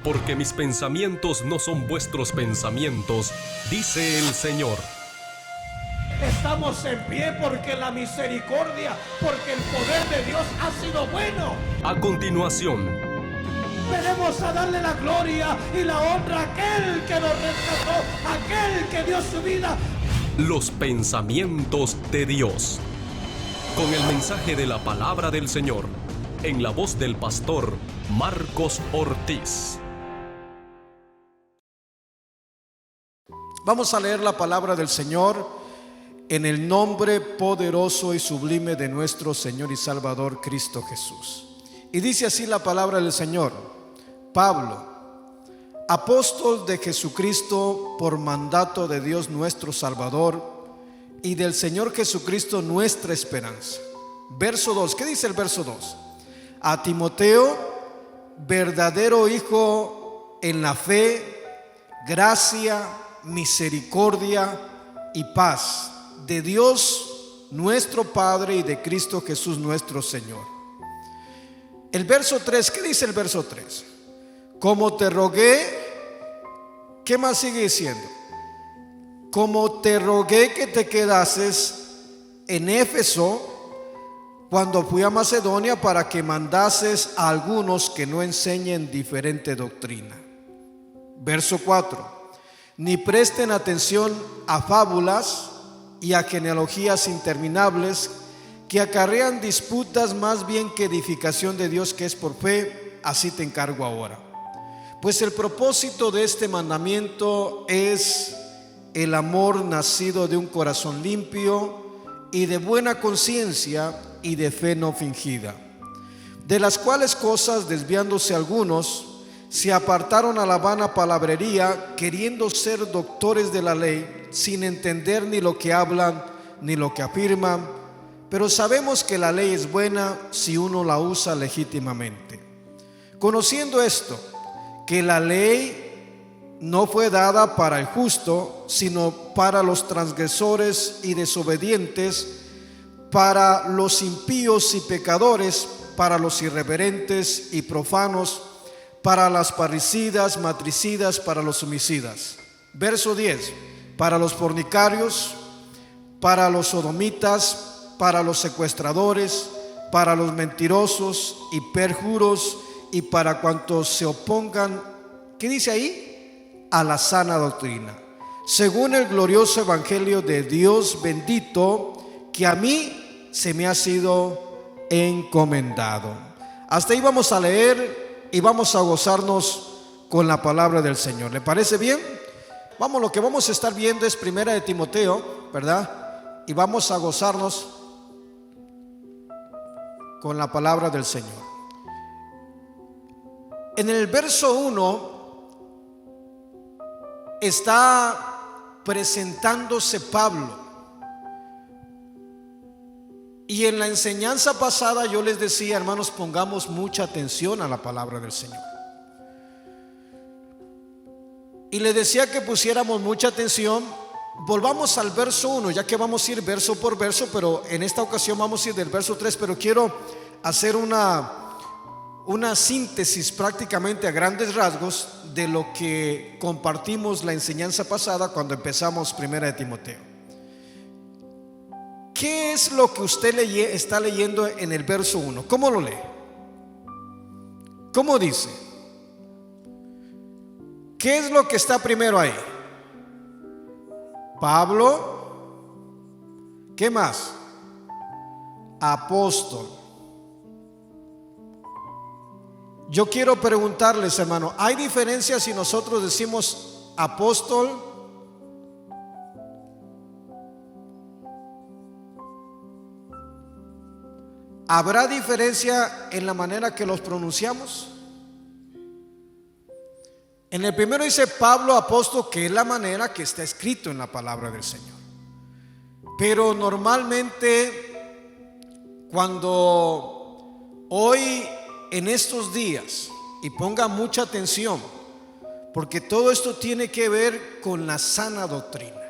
Porque mis pensamientos no son vuestros pensamientos, dice el Señor. Estamos en pie porque la misericordia, porque el poder de Dios ha sido bueno. A continuación, venimos a darle la gloria y la honra a aquel que nos rescató, aquel que dio su vida. los pensamientos de Dios. Con el mensaje de la palabra del Señor, en la voz del pastor Marcos Ortiz. Vamos a leer la palabra del Señor en el nombre poderoso y sublime de nuestro Señor y Salvador Cristo Jesús. Y dice así la palabra del Señor: Pablo, apóstol de Jesucristo por mandato de Dios nuestro Salvador y del Señor Jesucristo nuestra esperanza. Verso 2, ¿qué dice el verso 2? A Timoteo, verdadero hijo en la fe, gracia, misericordia y paz de Dios nuestro Padre y de Cristo Jesús nuestro Señor. El verso 3, ¿qué dice el verso 3? Como te rogué, ¿qué más sigue diciendo? Como te rogué que te quedases en Éfeso cuando fui a Macedonia para que mandases a algunos que no enseñen diferente doctrina. Verso 4. Ni presten atención a fábulas y a genealogías interminables que acarrean disputas más bien que edificación de Dios que es por fe. Así te encargo ahora. Pues el propósito de este mandamiento es el amor nacido de un corazón limpio y de buena conciencia y de fe no fingida, de las cuales cosas, desviándose algunos, se apartaron a la vana palabrería, queriendo ser doctores de la ley, sin entender ni lo que hablan ni lo que afirman. Pero sabemos que la ley es buena si uno la usa legítimamente. Conociendo esto, que la ley no fue dada para el justo, sino para los transgresores y desobedientes, para los impíos y pecadores, para los irreverentes y profanos, para las parricidas, matricidas, para los homicidas. Verso 10, para los fornicarios, para los sodomitas, para los secuestradores, para los mentirosos y perjuros, y para cuantos se opongan, ¿qué dice ahí? A la sana doctrina, según el glorioso evangelio de Dios bendito, que a mí se me ha sido encomendado. Hasta ahí vamos a leer y vamos a gozarnos con la palabra del Señor. ¿Le parece bien? Vamos, lo que vamos a estar viendo es primera de Timoteo, ¿verdad? Y vamos a gozarnos con la palabra del Señor. En el verso 1 está presentándose Pablo. Y en la enseñanza pasada yo les decía, hermanos, pongamos mucha atención a la palabra del Señor. Y les decía que pusiéramos mucha atención. Volvamos al verso 1, ya que vamos a ir verso por verso, pero en esta ocasión vamos a ir del verso 3, pero quiero hacer una síntesis prácticamente a grandes rasgos de lo que compartimos la enseñanza pasada cuando empezamos primera de Timoteo. ¿Qué es lo que usted está leyendo en el verso 1? ¿Cómo lo lee? ¿Cómo dice? ¿Qué es lo que está primero ahí? Pablo. ¿Qué más? Apóstol. Yo quiero preguntarles, hermano, ¿hay diferencia si nosotros decimos apóstol? ¿Habrá diferencia en la manera que los pronunciamos? En el primero dice Pablo apóstol, que es la manera que está escrito en la palabra del Señor. Pero normalmente cuando hoy en estos días, y ponga mucha atención, porque todo esto tiene que ver con la sana doctrina.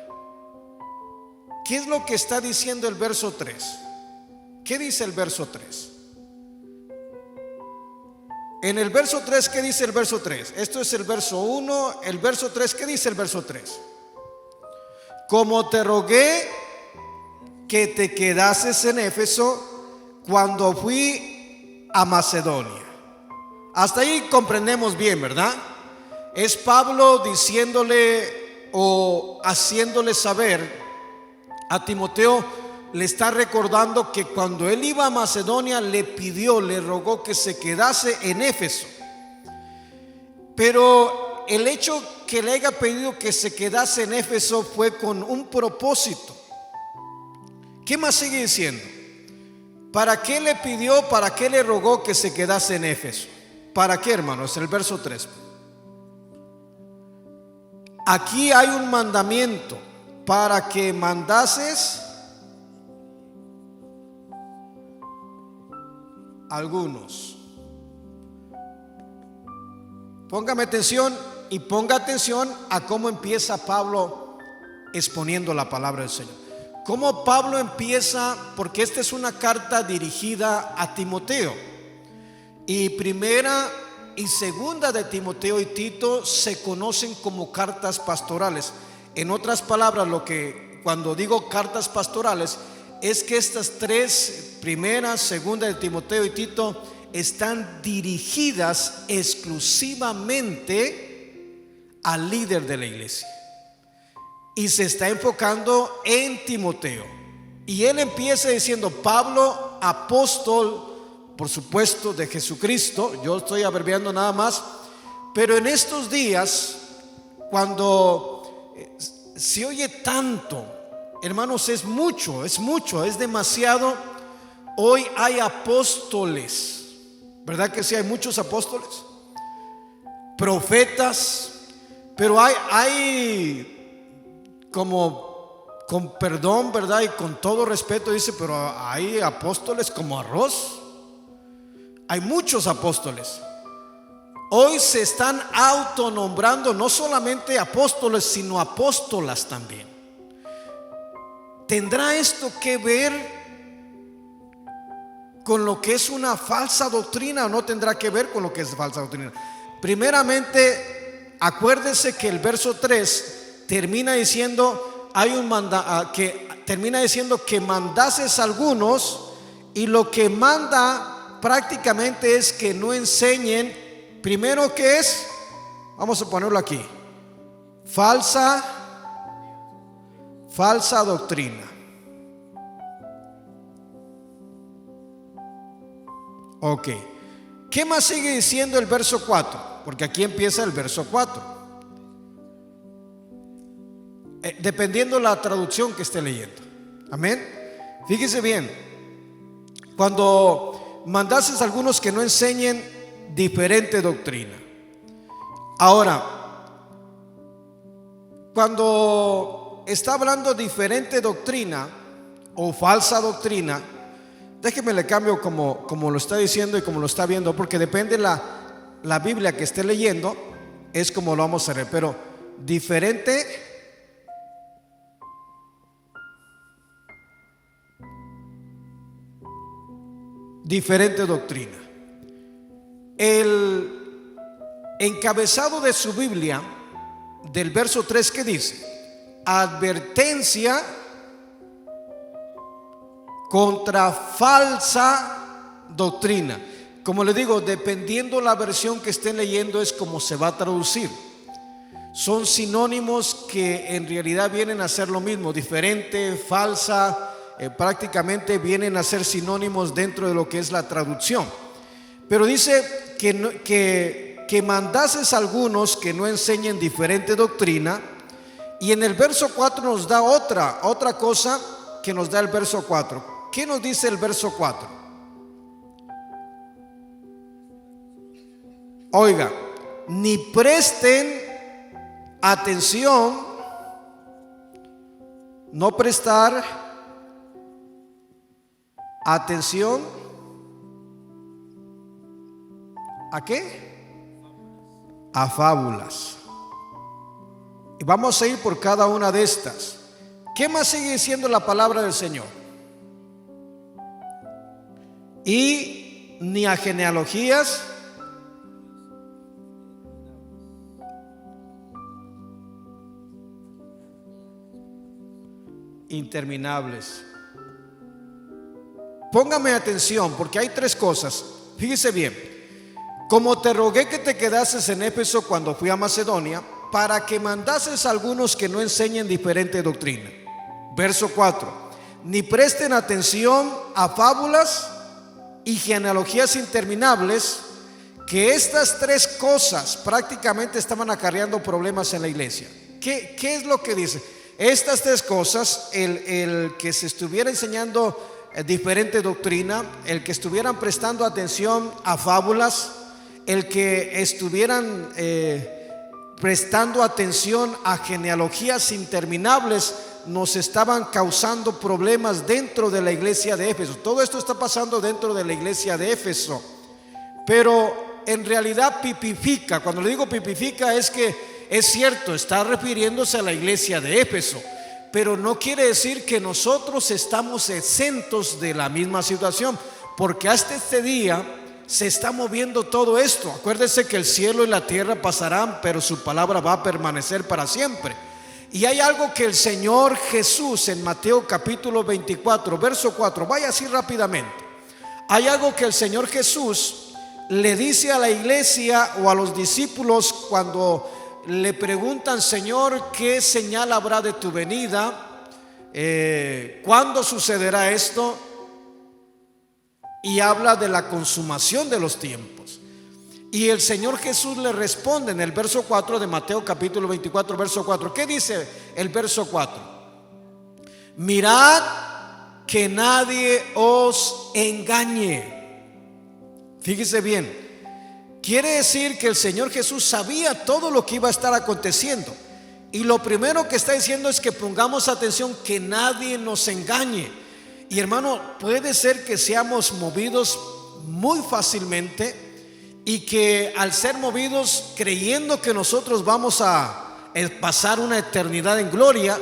¿Qué es lo que está diciendo el verso 3? ¿Qué dice el verso 3? En el verso 3, ¿qué dice el verso 3? Esto es el verso 1, el verso 3, ¿qué dice el verso 3? Como te rogué que te quedases en Éfeso cuando fui a Macedonia. Hasta ahí comprendemos bien, ¿verdad? Es Pablo diciéndole o haciéndole saber a Timoteo, le está recordando que cuando él iba a Macedonia le pidió, le rogó que se quedase en Éfeso. Pero el hecho que le haya pedido que se quedase en Éfeso fue con un propósito. ¿Qué más sigue diciendo? ¿Para qué le pidió, para qué le rogó que se quedase en Éfeso? ¿Para qué, hermanos? El verso 3. Aquí hay un mandamiento para que mandases algunos. Póngame atención y ponga atención a cómo empieza Pablo exponiendo la palabra del Señor. Cómo Pablo empieza, porque esta es una carta dirigida a Timoteo. Y primera y segunda de Timoteo y Tito se conocen como cartas pastorales. En otras palabras, cuando digo cartas pastorales, es que estas tres, primera, segunda de Timoteo y Tito, están dirigidas exclusivamente al líder de la iglesia. Y se está enfocando en Timoteo. Y él empieza diciendo: Pablo, apóstol, por supuesto, de Jesucristo. Yo estoy abreviando nada más. Pero en estos días, cuando se oye tanto, hermanos, es mucho, es demasiado. Hoy hay apóstoles, ¿verdad que sí? Hay muchos apóstoles, profetas, pero hay como, con perdón, ¿verdad? Y con todo respeto dice, pero hay apóstoles como arroz. Hay muchos apóstoles. Hoy se están autonombrando no solamente apóstoles, sino apóstolas también. ¿Tendrá esto que ver con lo que es una falsa doctrina o no tendrá que ver con lo que es falsa doctrina? Primeramente, acuérdese que el verso 3 termina diciendo que mandases algunos, y lo que manda prácticamente es que no enseñen. Primero, ¿qué es? Vamos a ponerlo aquí: falsa doctrina. Ok. ¿Qué más sigue diciendo el verso 4? Porque aquí empieza el verso 4. Dependiendo la traducción que esté leyendo. Amén. Fíjese bien. Cuando mandases a algunos que no enseñen diferente doctrina. Ahora, cuando está hablando diferente doctrina o falsa doctrina, déjeme le cambio como lo está diciendo y como lo está viendo, porque depende la Biblia que esté leyendo, es como lo vamos a leer. Pero diferente doctrina. El encabezado de su Biblia del verso 3, ¿qué dice? Advertencia contra falsa doctrina. Como le digo, dependiendo la versión que estén leyendo es como se va a traducir. Son sinónimos que en realidad vienen a ser lo mismo. Diferente, falsa, prácticamente vienen a ser sinónimos dentro de lo que es la traducción. Pero dice que mandases a algunos que no enseñen diferente doctrina. Y en el verso 4 nos da otra cosa que nos da el verso 4. ¿Qué nos dice el verso 4? Oiga, ni presten atención, no prestar atención. ¿A qué? A fábulas. Y vamos a ir por cada una de estas. ¿Qué más sigue diciendo la palabra del Señor? Y ni a genealogías interminables. Póngame atención porque hay tres cosas. Fíjese bien. Como te rogué que te quedases en Éfeso cuando fui a Macedonia, para que mandases a algunos que no enseñen diferente doctrina. Verso 4. Ni presten atención a fábulas y genealogías interminables, que estas tres cosas prácticamente estaban acarreando problemas en la iglesia. ¿Qué es lo que dice? Estas tres cosas, el que se estuviera enseñando diferente doctrina, el que estuvieran prestando atención a fábulas, el que estuvieran prestando atención a genealogías interminables, nos estaban causando problemas dentro de la iglesia de Éfeso. Todo esto está pasando dentro de la iglesia de Éfeso, pero en realidad pipifica. Cuando le digo pipifica es que es cierto, está refiriéndose a la iglesia de Éfeso, pero no quiere decir que nosotros estamos exentos de la misma situación, porque hasta este día se está moviendo todo esto. Acuérdese que el cielo y la tierra pasarán, pero su palabra va a permanecer para siempre. Y hay algo que el Señor Jesús en Mateo capítulo 24 verso 4, vaya así rápidamente. Hay algo que el Señor Jesús le dice a la iglesia o a los discípulos cuando le preguntan: Señor, ¿qué señal habrá de tu venida? ¿Cuándo sucederá esto? Y habla de la consumación de los tiempos. Y el Señor Jesús le responde en el verso 4 de Mateo capítulo 24 verso 4. ¿Qué dice el verso 4? Mirad que nadie os engañe. Fíjese bien, quiere decir que el Señor Jesús sabía todo lo que iba a estar aconteciendo, y lo primero que está diciendo es que pongamos atención, que nadie nos engañe. Y hermano, puede ser que seamos movidos muy fácilmente, y que al ser movidos creyendo que nosotros vamos a pasar una eternidad en gloria,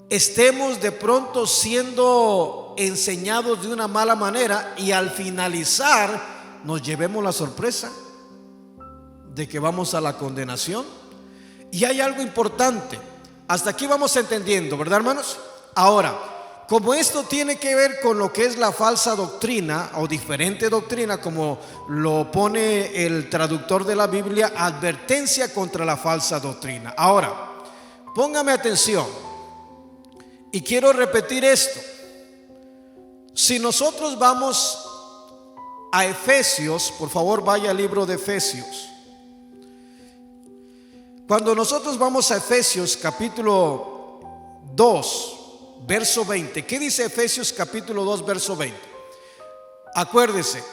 estemos de pronto siendo enseñados de una mala manera, y al finalizar nos llevemos la sorpresa de que vamos a la condenación. Y hay algo importante. Hasta aquí vamos entendiendo, ¿verdad, hermanos? Ahora, como esto tiene que ver con lo que es la falsa doctrina o diferente doctrina, como lo pone el traductor de la Biblia, advertencia contra la falsa doctrina. Ahora, póngame atención y quiero repetir esto. Si nosotros vamos a Efesios, por favor vaya al libro de Efesios. Cuando nosotros vamos a Efesios capítulo 2 verso 20, ¿qué dice Efesios capítulo 2 verso 20? Acuérdese,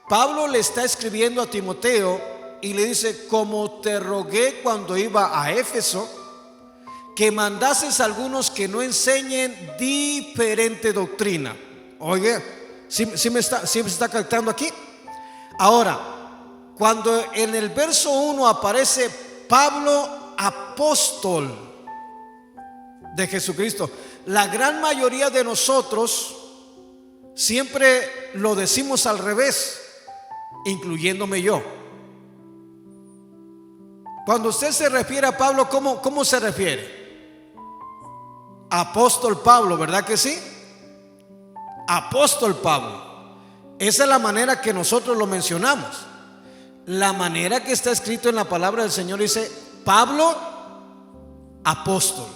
Pablo le está escribiendo a Timoteo y le dice: como te rogué cuando iba a Éfeso, que mandases a algunos que no enseñen diferente doctrina. Oye, ¿sí me está captando aquí? Ahora, cuando en el verso 1 aparece Pablo, apóstol de Jesucristo, la gran mayoría de nosotros siempre lo decimos al revés, incluyéndome yo. Cuando usted se refiere a Pablo, ¿cómo se refiere? Apóstol Pablo, ¿verdad que sí? Apóstol Pablo. Esa es la manera que nosotros lo mencionamos. La manera que está escrito en la palabra del Señor dice Pablo, apóstol.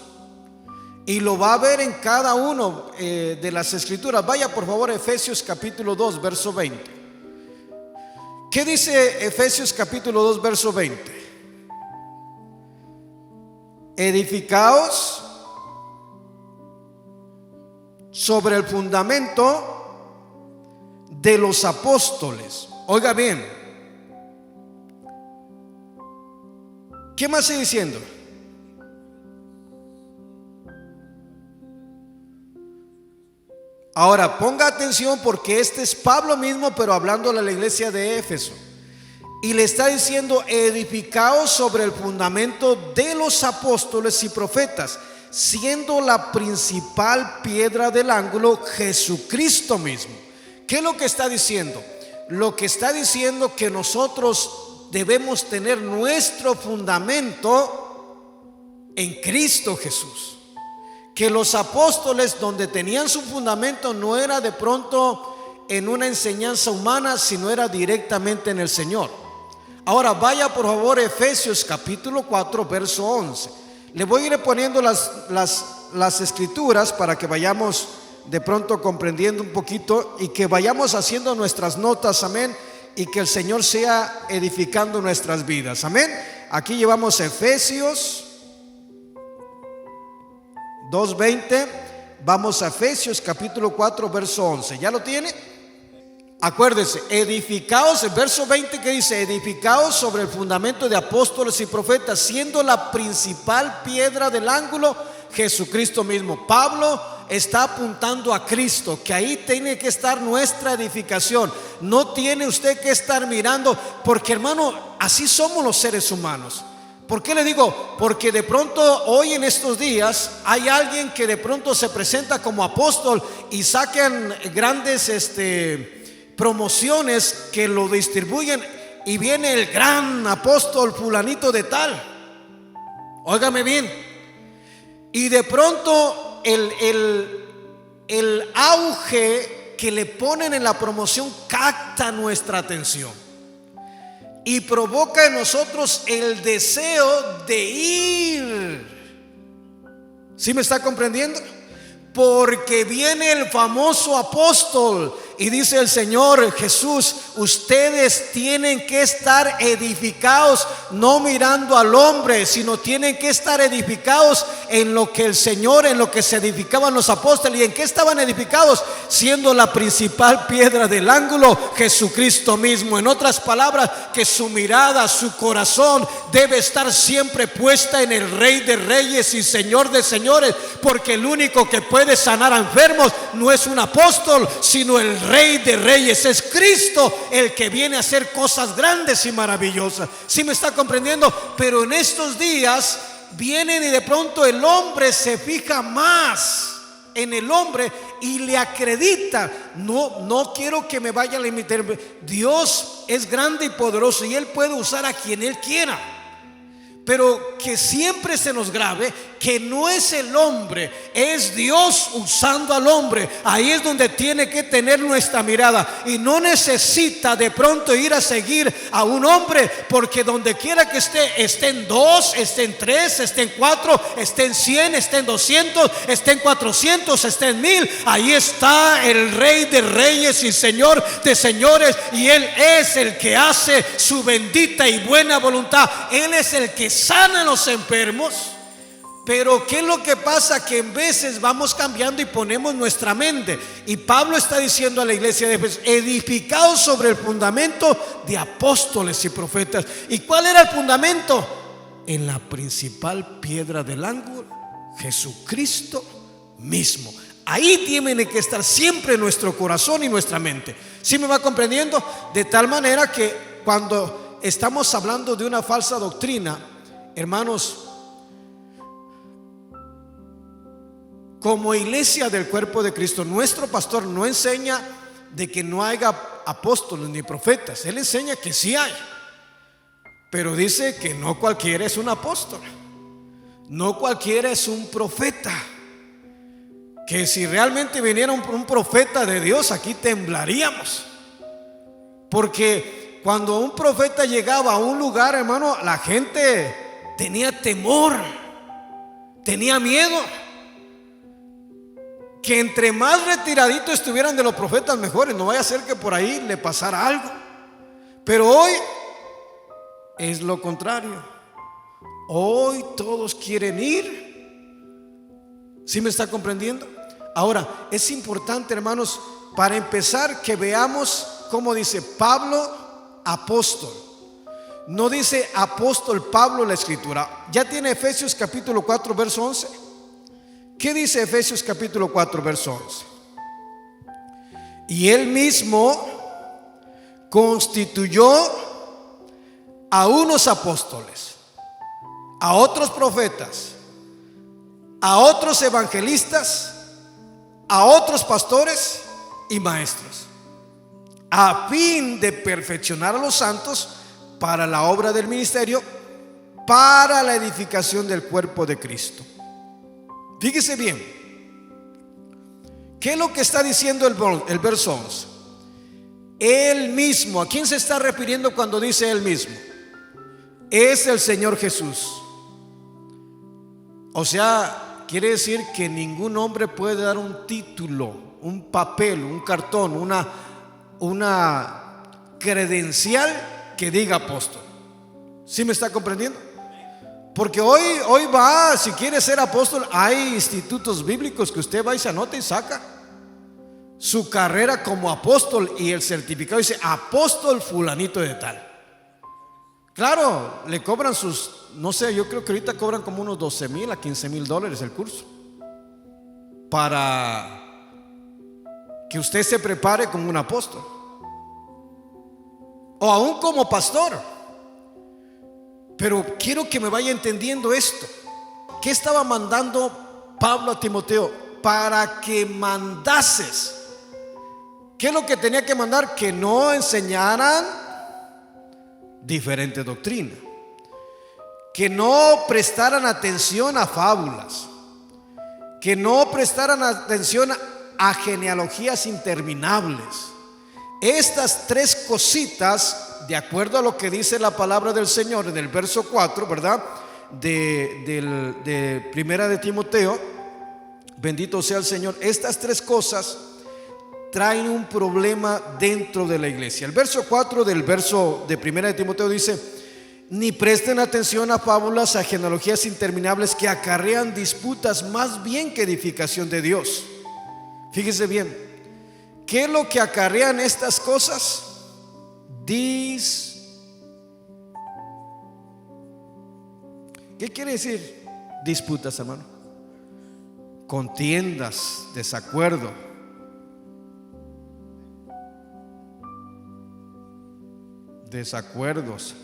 Y lo va a ver en cada uno de las escrituras. Vaya por favor a Efesios capítulo 2 verso 20. ¿Qué dice Efesios capítulo 2 verso 20? Edificaos sobre el fundamento de los apóstoles. Oiga bien, ¿qué más sigue diciendo? Ahora ponga atención, porque este es Pablo mismo, pero hablando a la iglesia de Éfeso, y le está diciendo: edificaos sobre el fundamento de los apóstoles y profetas, siendo la principal piedra del ángulo Jesucristo mismo. ¿Qué es lo que está diciendo? Lo que está diciendo que nosotros debemos tener nuestro fundamento en Cristo Jesús. que los apóstoles, donde tenían su fundamento, no era de pronto en una enseñanza humana, sino era directamente en el Señor. Ahora vaya por favor Efesios capítulo 4 verso 11. Le voy a ir poniendo las escrituras para que vayamos de pronto comprendiendo un poquito y que vayamos haciendo nuestras notas, amén, y que el Señor sea edificando nuestras vidas, amén. Aquí llevamos Efesios 2:20, vamos a Efesios capítulo 4 verso 11. ¿Ya lo tiene? Acuérdese, edificaos, el verso 20 que dice: edificaos sobre el fundamento de apóstoles y profetas, siendo la principal piedra del ángulo Jesucristo mismo. Pablo está apuntando a Cristo, que ahí tiene que estar nuestra edificación. No tiene usted que estar mirando, porque hermano, así somos los seres humanos. ¿Por qué le digo? Porque de pronto hoy en estos días hay alguien que de pronto se presenta como apóstol y sacan grandes promociones que lo distribuyen, y viene el gran apóstol fulanito de tal. Óigame bien. Y de pronto el auge que le ponen en la promoción capta nuestra atención y provoca en nosotros el deseo de ir. ¿Sí me está comprendiendo? Porque viene el famoso apóstol y dice el Señor Jesús: ustedes tienen que estar edificados, no mirando al hombre, sino tienen que estar edificados en lo que el Señor, en lo que se edificaban los apóstoles. ¿Y en qué estaban edificados? Siendo la principal piedra del ángulo Jesucristo mismo. En otras palabras, que su mirada, su corazón debe estar siempre puesta en el Rey de Reyes y Señor de Señores, porque el único que puede sanar a enfermos no es un apóstol, sino el Rey de Reyes. Es Cristo el que viene a hacer cosas grandes y maravillosas. ¿Sí me está comprendiendo? Pero en estos días vienen y de pronto el hombre se fija más en el hombre y le acredita. No quiero que me vaya a limitar. Dios es grande y poderoso y Él puede usar a quien Él quiera, pero que siempre se nos grabe que no es el hombre, es Dios usando al hombre. Ahí es donde tiene que tener nuestra mirada, y no necesita de pronto ir a seguir a un hombre, porque donde quiera que esté en 2, esté en 3, esté en 4, esté en 100, esté en 200, esté en 400, esté en 1000, ahí está el Rey de Reyes y Señor de Señores, y Él es el que hace su bendita y buena voluntad. Él es el que sana a los enfermos. Pero ¿qué es lo que pasa? Que en veces vamos cambiando y ponemos nuestra mente. Y Pablo está diciendo a la iglesia de Efesios: edificados sobre el fundamento de apóstoles y profetas. ¿Y cuál era el fundamento? En la principal piedra del ángulo, Jesucristo mismo. Ahí tiene que estar siempre nuestro corazón y nuestra mente. ¿Sí me va comprendiendo? De tal manera que cuando estamos hablando de una falsa doctrina, hermanos, como iglesia del cuerpo de Cristo, nuestro pastor no enseña de que no haya apóstoles ni profetas. Él enseña que sí hay, pero dice que no cualquiera es un apóstol, no cualquiera es un profeta. Que si realmente viniera un profeta de Dios, aquí temblaríamos, porque cuando un profeta llegaba a un lugar, hermano, la gente tenía temor, tenía miedo. Que entre más retiraditos estuvieran de los profetas, mejores. No vaya a ser que por ahí le pasara algo. Pero hoy es lo contrario. Hoy todos quieren ir. ¿Sí me está comprendiendo? Ahora, es importante, hermanos, para empezar, que veamos cómo dice Pablo, apóstol. No dice apóstol Pablo en la escritura. Ya tiene Efesios capítulo 4 verso 11. ¿Qué dice Efesios capítulo 4 verso 11? Y Él mismo constituyó a unos apóstoles, a otros profetas, a otros evangelistas, a otros pastores y maestros, a fin de perfeccionar a los santos para la obra del ministerio, para la edificación del cuerpo de Cristo, Fíjese bien, ¿qué es lo que está diciendo el verso 11? Él mismo. ¿A quién se está refiriendo cuando dice Él mismo? Es el Señor Jesús. O sea, quiere decir que ningún hombre puede dar un título, un papel, un cartón, una credencial que diga apóstol. ¿Sí me está comprendiendo? Porque hoy va, si quiere ser apóstol, hay institutos bíblicos que usted va y se anota y saca su carrera como apóstol, y el certificado dice apóstol fulanito de tal. Claro, le cobran sus, no sé, yo creo que ahorita cobran como unos 12,000 a 15,000 dólares el curso, para que usted se prepare como un apóstol o aún como pastor. Pero quiero que me vaya entendiendo esto. ¿Qué estaba mandando Pablo a Timoteo? Para que mandases. ¿Qué es lo que tenía que mandar? Que no enseñaran diferente doctrina, que no prestaran atención a fábulas, que no prestaran atención a genealogías interminables. Estas tres cositas, de acuerdo a lo que dice la palabra del Señor en el verso 4, ¿verdad? De primera de Timoteo, bendito sea el Señor. Estas tres cosas traen un problema dentro de la iglesia. El verso 4 del verso de primera de Timoteo dice: ni presten atención a fábulas, a genealogías interminables que acarrean disputas más bien que edificación de Dios. Fíjese bien, ¿qué es lo que acarrean estas cosas? ¿Qué quiere decir disputas, hermano? Contiendas, desacuerdo. Desacuerdos.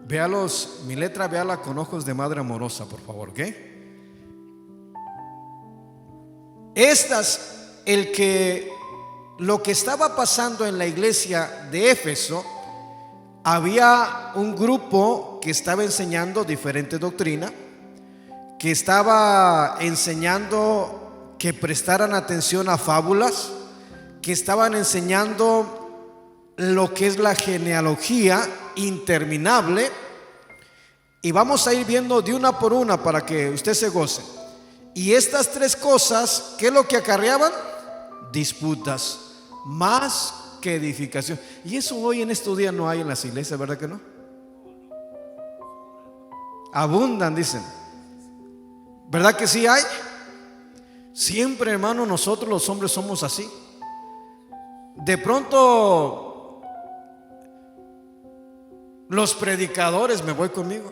Véalos, mi letra véala con ojos de madre amorosa, por favor, ¿ok? Lo que estaba pasando en la iglesia de Éfeso, había un grupo que estaba enseñando diferente doctrina, que estaba enseñando que prestaran atención a fábulas, que estaban enseñando lo que es la genealogía interminable. Y vamos a ir viendo de una por una para que usted se goce. Y estas tres cosas, ¿qué es lo que acarreaban? Disputas más que edificación. Y eso hoy en estos días no hay en las iglesias, ¿verdad que no? Abundan, dicen. ¿Verdad que sí hay? Siempre, hermano, nosotros los hombres somos así. De pronto los predicadores, me voy conmigo,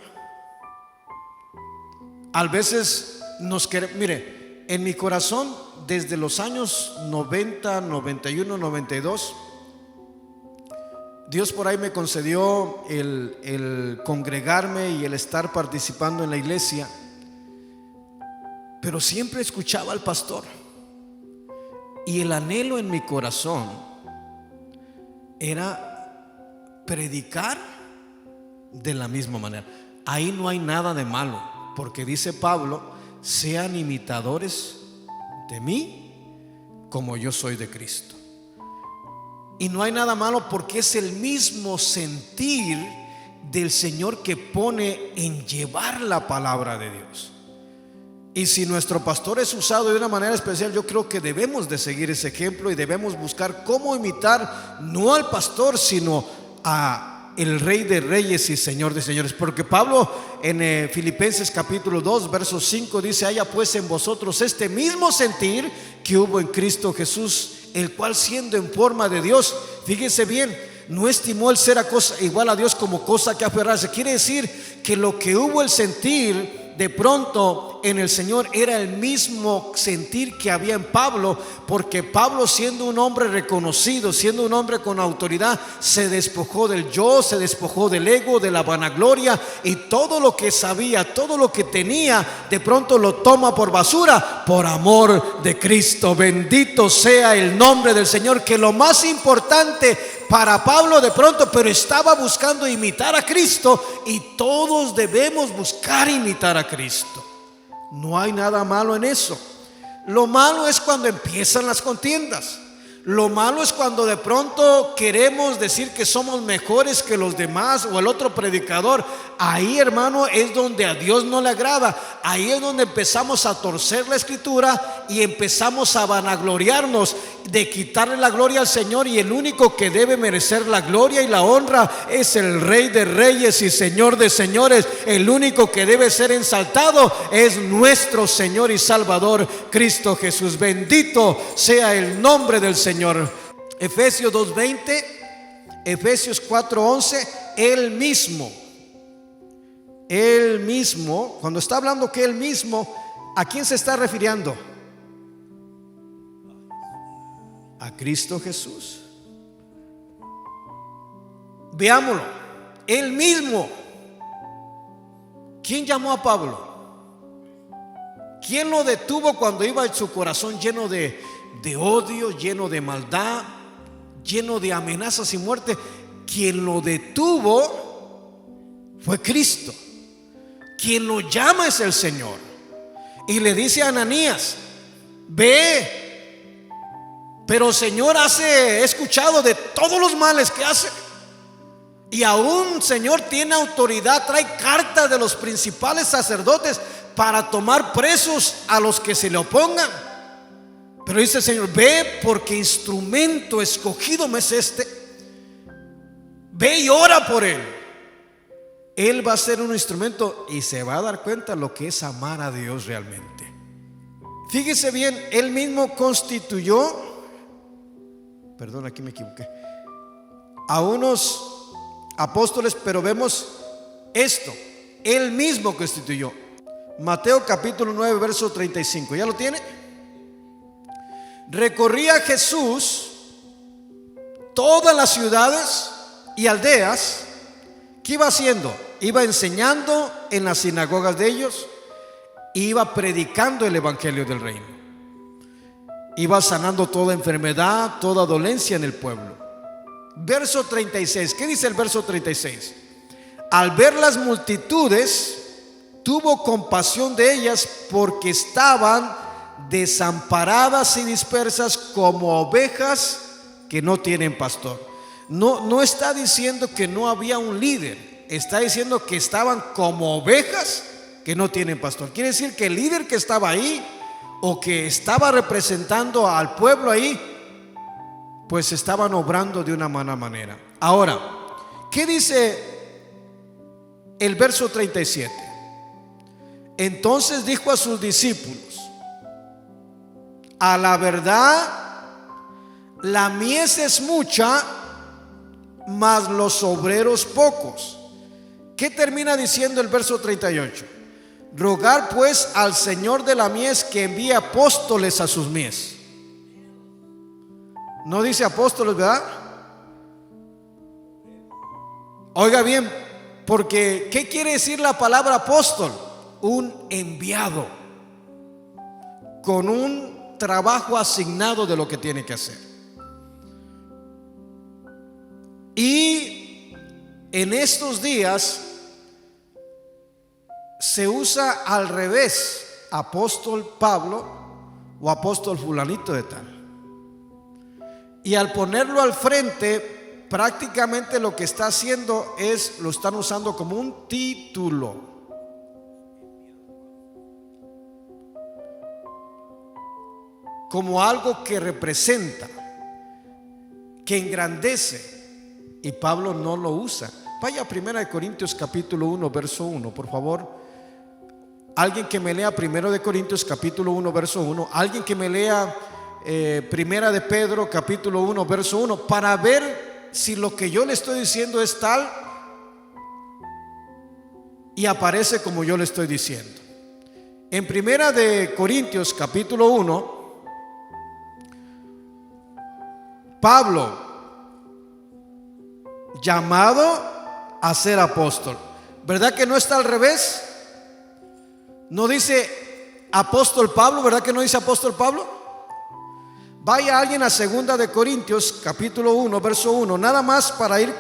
a veces nos queremos. Mire, en mi corazón, desde los años 90, 91, 92, Dios por ahí me concedió el congregarme y el estar participando en la iglesia. Pero siempre escuchaba al pastor, y el anhelo en mi corazón era predicar de la misma manera. Ahí no hay nada de malo, porque dice Pablo: sean imitadores de mí como yo soy de Cristo. Y no hay nada malo, porque es el mismo sentir del Señor que pone en llevar la palabra de Dios. Y si nuestro pastor es usado de una manera especial, yo creo que debemos de seguir ese ejemplo y debemos buscar cómo imitar no al pastor, sino a el Rey de Reyes y Señor de Señores. Porque Pablo en Filipenses capítulo 2 verso 5 dice: haya pues en vosotros este mismo sentir que hubo en Cristo Jesús, el cual siendo en forma de Dios, fíjese bien, no estimó el ser igual a Dios como cosa que aferrarse. Quiere decir que lo que hubo el sentir de pronto en el Señor era el mismo sentir que había en Pablo, porque Pablo, siendo un hombre reconocido, siendo un hombre con autoridad, se despojó del yo, se despojó del ego, de la vanagloria, y todo lo que sabía, todo lo que tenía, de pronto lo toma por basura por amor de Cristo. Bendito sea el nombre del Señor, que lo más importante para Pablo de pronto, pero estaba buscando imitar a Cristo, y todos debemos buscar imitar a Cristo. No hay nada malo en eso. Lo malo es cuando empiezan las contiendas. Lo malo es cuando de pronto queremos decir que somos mejores que los demás o el otro predicador. Ahí, hermano, es donde a Dios no le agrada. Ahí es donde empezamos a torcer la escritura y empezamos a vanagloriarnos de quitarle la gloria al Señor. Y el único que debe merecer la gloria y la honra es el Rey de Reyes y Señor de Señores. El único que debe ser exaltado es nuestro Señor y Salvador, Cristo Jesús. Bendito sea el nombre del Señor. Efesios 2:20, Efesios 4:11, Él mismo, cuando está hablando que Él mismo, ¿a quién se está refiriendo? A Cristo Jesús. Veámoslo. Él mismo. ¿Quién llamó a Pablo? ¿Quién lo detuvo cuando iba en su corazón lleno de odio, lleno de maldad, lleno de amenazas y muerte? Quien lo detuvo fue Cristo. Quien lo llama es el Señor. Y le dice a Ananías: ve, pero Señor, he escuchado de todos los males que hace, y aún Señor tiene autoridad, trae cartas de los principales sacerdotes para tomar presos a los que se le opongan. Pero dice el Señor: ve, porque instrumento escogido me es este. Ve y ora por él. Él va a ser un instrumento y se va a dar cuenta lo que es amar a Dios realmente. Fíjese bien, él mismo constituyó, perdón, aquí me equivoqué, a unos apóstoles, pero vemos esto: él mismo constituyó. Mateo capítulo 9 verso 35, ¿ya lo tiene? Recorría Jesús todas las ciudades y aldeas. ¿Qué iba haciendo? Iba enseñando en las sinagogas de ellos, iba predicando el evangelio del reino, iba sanando toda enfermedad, toda dolencia en el pueblo. Verso 36, ¿qué dice el verso 36? Al ver las multitudes, tuvo compasión de ellas, porque estaban desamparadas y dispersas como ovejas que no tienen pastor. No está diciendo que no había un líder, está diciendo que estaban como ovejas que no tienen pastor. Quiere decir que el líder que estaba ahí, o que estaba representando al pueblo ahí, pues estaban obrando de una mala manera. Ahora, ¿qué dice el verso 37? Entonces dijo a sus discípulos: a la verdad, la mies es mucha, mas los obreros pocos. ¿Qué termina diciendo el verso 38? Rogar pues al Señor de la mies que envíe apóstoles a sus mies. No dice apóstoles, ¿verdad? Oiga bien, porque ¿qué quiere decir la palabra apóstol? Un enviado, con un trabajo asignado de lo que tiene que hacer. Y en estos días se usa al revés: apóstol Pablo o apóstol fulanito de tal. Y al ponerlo al frente, prácticamente lo que está haciendo es, lo están usando como un título. Como algo que representa, que engrandece. Y Pablo no lo usa. Vaya a 1 Corintios capítulo 1 verso 1, por favor. Alguien que me lea 1 Corintios capítulo 1 verso 1. Alguien que me lea 1 de Pedro capítulo 1 verso 1, para ver si lo que yo le estoy diciendo es tal y aparece como yo le estoy diciendo. En 1 de Corintios capítulo 1, Pablo, llamado a ser apóstol. ¿Verdad que no está al revés? No dice apóstol Pablo, ¿verdad que no dice apóstol Pablo? Vaya alguien a 2 de Corintios capítulo 1 verso 1, nada más para ir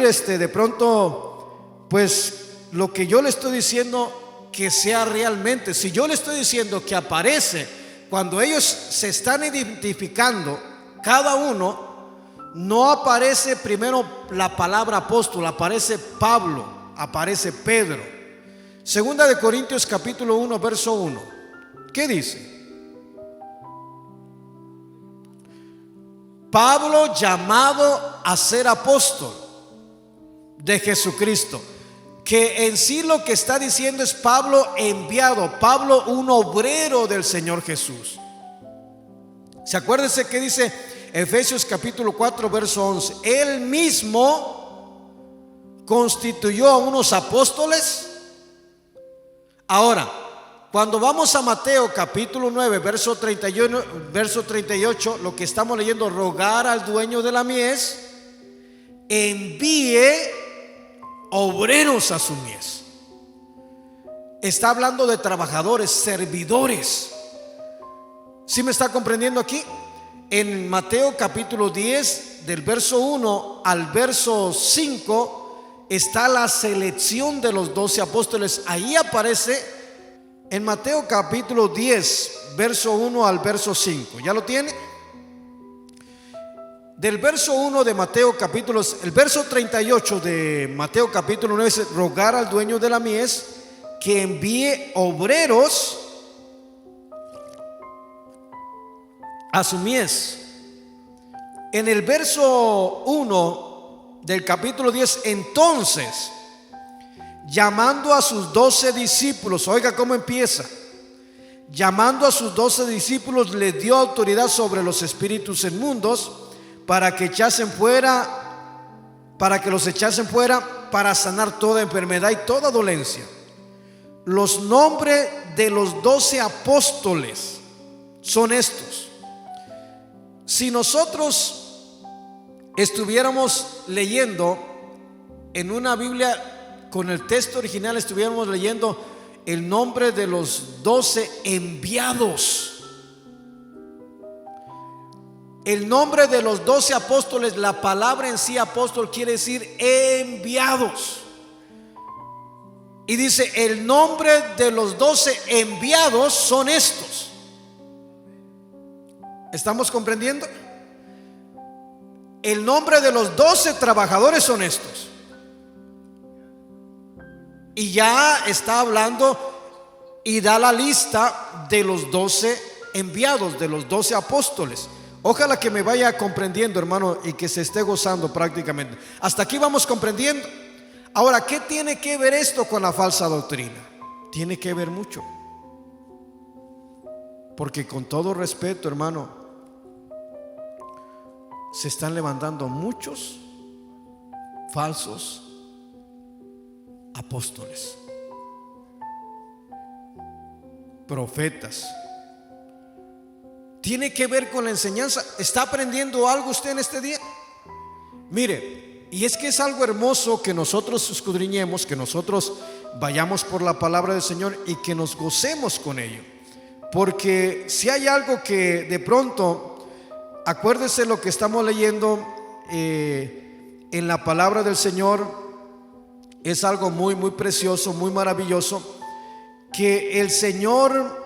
de pronto, pues lo que yo le estoy diciendo que sea realmente. Si yo le estoy diciendo que aparece cuando ellos se están identificando cada uno, no aparece primero la palabra apóstol, aparece Pablo, aparece Pedro. 2 de Corintios capítulo 1 verso 1, ¿qué dice? Pablo, llamado a ser apóstol de Jesucristo. Que en sí lo que está diciendo es Pablo enviado, Pablo un obrero del Señor Jesús. ¿Se acuérdense que dice Efesios capítulo 4 verso 11? Él mismo constituyó a unos apóstoles. Ahora, cuando vamos a Mateo capítulo 9 verso 31, verso 38, lo que estamos leyendo, rogar al dueño de la mies envíe obreros a su mies. Está hablando de trabajadores, servidores. ¿Sí me está comprendiendo aquí? En Mateo capítulo 10 del verso 1 al verso 5 está la selección de los 12 apóstoles. Ahí aparece en Mateo capítulo 10 verso 1 al verso 5. ¿Ya lo tiene? Del verso 1 de Mateo capítulo, el verso 38 de Mateo capítulo 9 es rogar al dueño de la mies que envíe obreros a su mies. En el verso 1 del capítulo 10, entonces, llamando a sus 12 discípulos, oiga cómo empieza. Llamando a sus 12 discípulos, les dio autoridad sobre los espíritus inmundos para que los echasen fuera, para sanar toda enfermedad y toda dolencia. Los nombres de los 12 apóstoles son estos. Si nosotros estuviéramos leyendo en una Biblia con el texto original, estuviéramos leyendo el nombre de los 12 enviados. El nombre de los 12 apóstoles, la palabra en sí apóstol quiere decir enviados. Y dice, el nombre de los 12 enviados son estos. ¿Estamos comprendiendo? El nombre de los 12 trabajadores son estos. Y ya está hablando y da la lista de los 12 enviados, de los 12 apóstoles. Ojalá que me vaya comprendiendo, hermano, y que se esté gozando prácticamente. Hasta aquí vamos comprendiendo. Ahora, ¿qué tiene que ver esto con la falsa doctrina? Tiene que ver mucho. Porque con todo respeto, hermano, se están levantando muchos falsos apóstoles, profetas. Tiene que ver con la enseñanza. ¿Está aprendiendo algo usted en este día? Mire, y es que es algo hermoso que nosotros escudriñemos, que nosotros vayamos por la palabra del Señor y que nos gocemos con ello. Porque si hay algo que de pronto, acuérdese lo que estamos leyendo en la palabra del Señor, es algo muy, muy precioso, muy maravilloso, que el Señor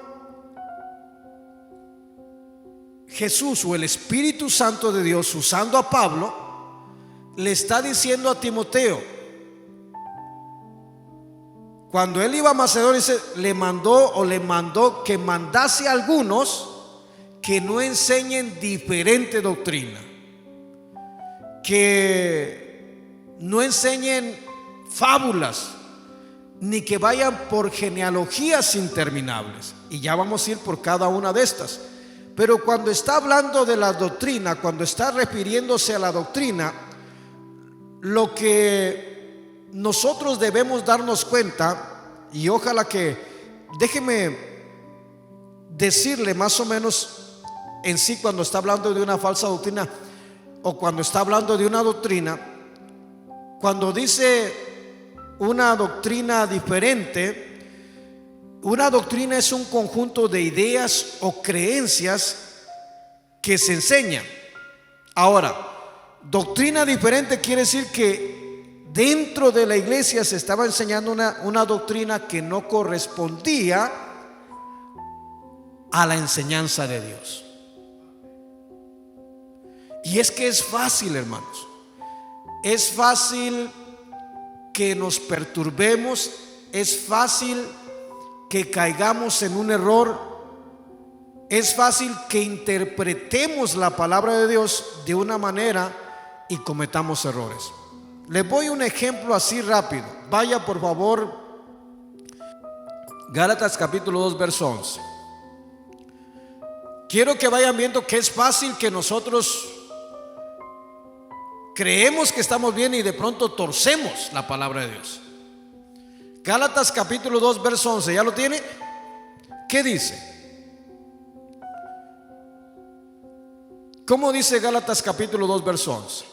Jesús o el Espíritu Santo de Dios, usando a Pablo, le está diciendo a Timoteo, cuando él iba a Macedonia, le mandó que mandase a algunos que no enseñen diferente doctrina, que no enseñen fábulas, ni que vayan por genealogías interminables. Y ya vamos a ir por cada una de estas. Pero cuando está hablando de la doctrina, cuando está refiriéndose a la doctrina, lo que nosotros debemos darnos cuenta, y ojalá que, déjeme decirle más o menos en sí, cuando está hablando de una falsa doctrina o cuando está hablando de una doctrina, cuando dice una doctrina diferente, una doctrina es un conjunto de ideas o creencias que se enseña. Ahora, doctrina diferente quiere decir que dentro de la iglesia se estaba enseñando una doctrina que no correspondía a la enseñanza de Dios. Y es que es fácil, hermanos. Es fácil que nos perturbemos, es fácil que caigamos en un error, es fácil que interpretemos la palabra de Dios de una manera y cometamos errores. Les voy un ejemplo así rápido. Vaya por favor, Gálatas capítulo 2, verso 11. Quiero que vayan viendo que es fácil que nosotros creemos que estamos bien y de pronto torcemos la palabra de Dios. Gálatas capítulo 2, verso 11. ¿Ya lo tiene? ¿Qué dice? ¿Cómo dice Gálatas capítulo 2, verso 11?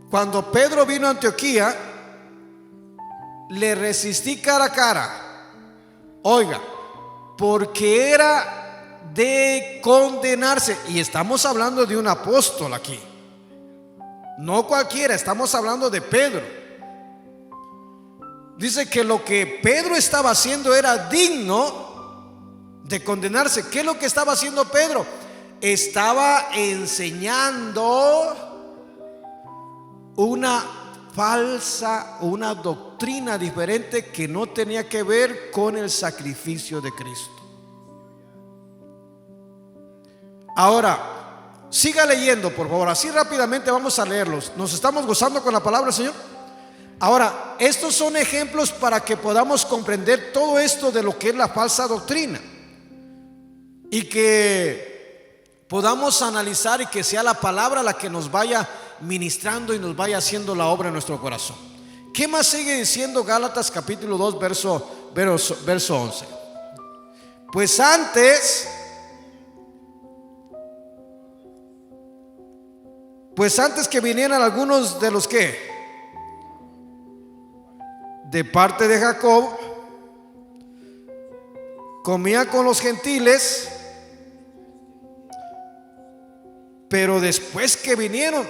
Cuando Pedro vino a Antioquía, le resistí cara a cara. Oiga, porque era de condenarse. Y estamos hablando de un apóstol aquí, no cualquiera, estamos hablando de Pedro. Dice que lo que Pedro estaba haciendo era digno de condenarse. ¿Qué es lo que estaba haciendo Pedro? Estaba enseñando una falsa, una doctrina diferente que no tenía que ver con el sacrificio de Cristo. Ahora, siga leyendo, por favor. Así rápidamente vamos a leerlos. ¿Nos estamos gozando con la palabra del Señor? Ahora, estos son ejemplos para que podamos comprender todo esto de lo que es la falsa doctrina y que podamos analizar y que sea la palabra la que nos vaya ministrando y nos vaya haciendo la obra en nuestro corazón. ¿Qué más sigue diciendo Gálatas capítulo 2, verso 11? Pues antes que vinieran algunos de los que de parte de Jacob, comía con los gentiles, pero después que vinieron.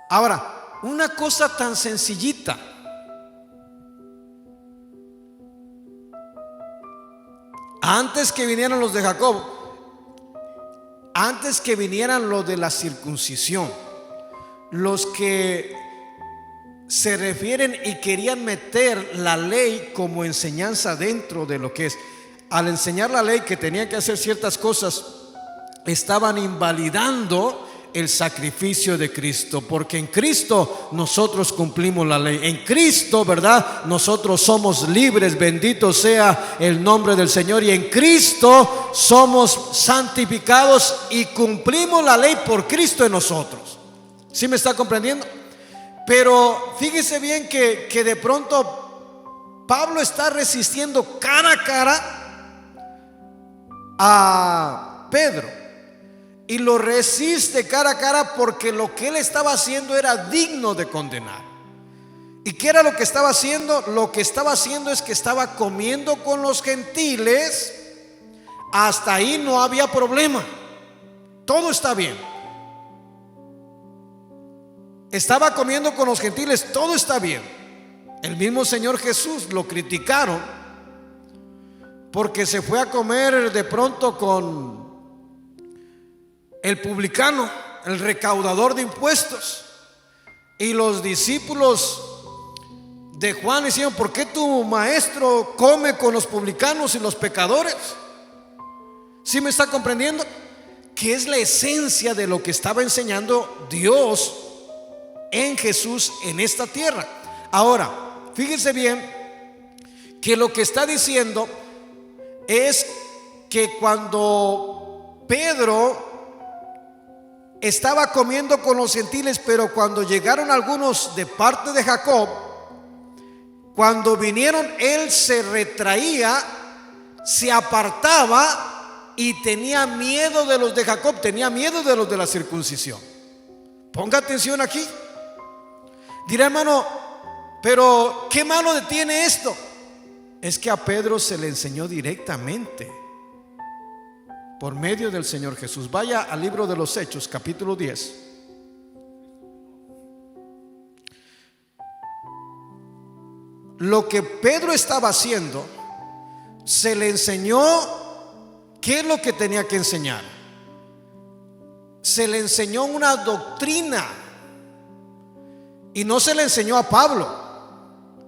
Ahora, una cosa tan sencillita. Antes que vinieran los de Jacob, antes que vinieran los de la circuncisión, los que se refieren y querían meter la ley como enseñanza dentro de lo que es. Al enseñar la ley que tenían que hacer ciertas cosas, estaban invalidando el sacrificio de Cristo, porque en Cristo nosotros cumplimos la ley. En Cristo, ¿verdad? Nosotros somos libres, bendito sea el nombre del Señor. Y en Cristo somos santificados y cumplimos la ley por Cristo en nosotros. ¿Sí me está comprendiendo? Pero fíjese bien que de pronto Pablo está resistiendo cara a cara a Pedro. Y lo resiste cara a cara porque lo que él estaba haciendo era digno de condenar. ¿Y qué era lo que estaba haciendo? Lo que estaba haciendo es que estaba comiendo con los gentiles. Hasta ahí no había problema. Todo está bien. Estaba comiendo con los gentiles, todo está bien. El mismo Señor Jesús lo criticaron porque se fue a comer de pronto con el publicano, el recaudador de impuestos. Y los discípulos de Juan decían: ¿por qué tu maestro come con los publicanos y los pecadores? ¿Sí me está comprendiendo? Que es la esencia de lo que estaba enseñando Dios en Jesús en esta tierra. Ahora, fíjense bien que lo que está diciendo es que cuando Pedro estaba comiendo con los gentiles, pero cuando llegaron algunos de parte de Jacob, cuando vinieron, él se retraía, se apartaba y tenía miedo de los de Jacob, tenía miedo de los de la circuncisión. Ponga atención aquí. Dirá: hermano, pero ¿qué malo tiene esto? Es que a Pedro se le enseñó directamente por medio del Señor Jesús. Vaya al libro de los Hechos, capítulo 10. Lo que Pedro estaba haciendo, se le enseñó qué es lo que tenía que enseñar. Se le enseñó una doctrina y no se le enseñó a Pablo.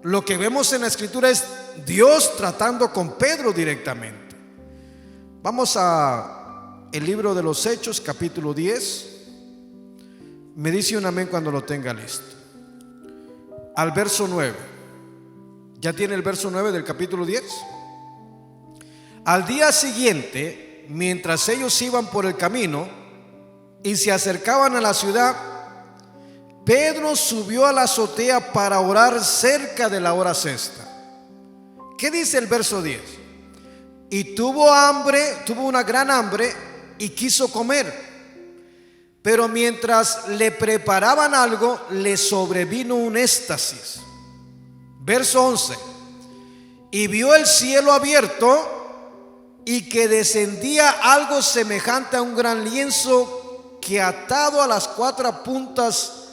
Lo que vemos en la escritura es Dios tratando con Pedro directamente. Vamos a el libro de los Hechos, capítulo 10. Me dice un amén cuando lo tenga listo. Al verso 9. ¿Ya tiene el verso 9 del capítulo 10? Al día siguiente, mientras ellos iban por el camino y se acercaban a la ciudad, Pedro subió a la azotea para orar cerca de la hora sexta. ¿Qué dice el verso 10? Y tuvo una gran hambre y quiso comer. Pero mientras le preparaban algo, le sobrevino un éxtasis. Verso 11. Y vio el cielo abierto y que descendía algo semejante a un gran lienzo que atado a las cuatro puntas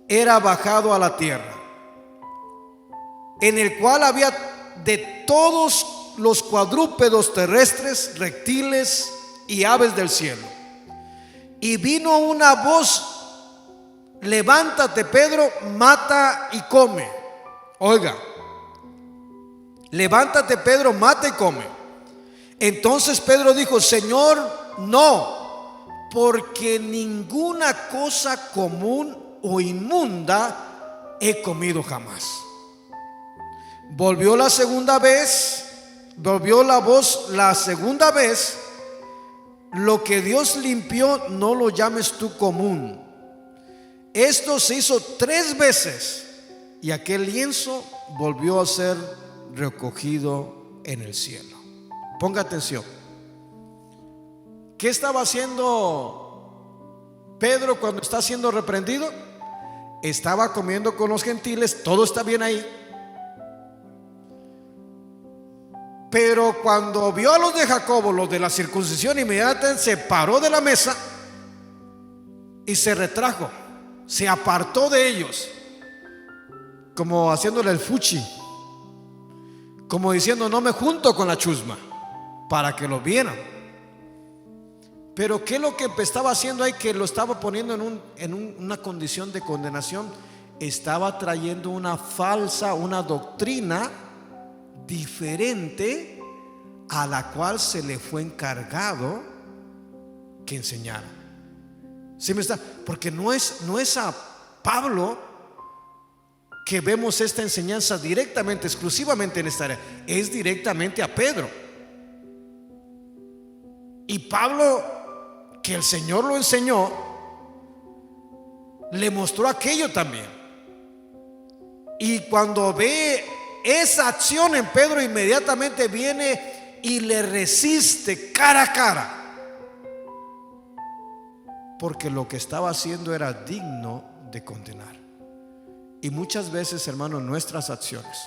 era bajado a la tierra, en el cual había de todos los cuadrúpedos terrestres, reptiles y aves del cielo. Y vino una voz: levántate, Pedro, mata y come. Oiga, levántate, Pedro, mata y come. Entonces Pedro dijo: Señor, no, porque ninguna cosa común o inmunda he comido jamás. Volvió la voz la segunda vez: lo que Dios limpió, no lo llames tú común. Esto se hizo 3 veces y aquel lienzo volvió a ser recogido en el cielo. Ponga atención. ¿Qué estaba haciendo Pedro cuando está siendo reprendido? Estaba comiendo con los gentiles, todo está bien ahí. Pero cuando vio a los de Jacobo, los de la circuncisión, inmediatamente se paró de la mesa y se retrajo, se apartó de ellos, como haciéndole el fuchi, como diciendo: no me junto con la chusma, para que lo vieran. Pero ¿qué es lo que estaba haciendo ahí? Que lo estaba poniendo en una condición de condenación. Estaba trayendo una doctrina diferente a la cual se le fue encargado que enseñara. ¿Sí me está? Porque no es a Pablo que vemos esta enseñanza directamente, exclusivamente en esta área, es directamente a Pedro. Y Pablo, que el Señor lo enseñó, le mostró aquello también. Y cuando ve esa acción en Pedro, inmediatamente viene y le resiste cara a cara, porque lo que estaba haciendo era digno de condenar. Y muchas veces, hermanos, nuestras acciones,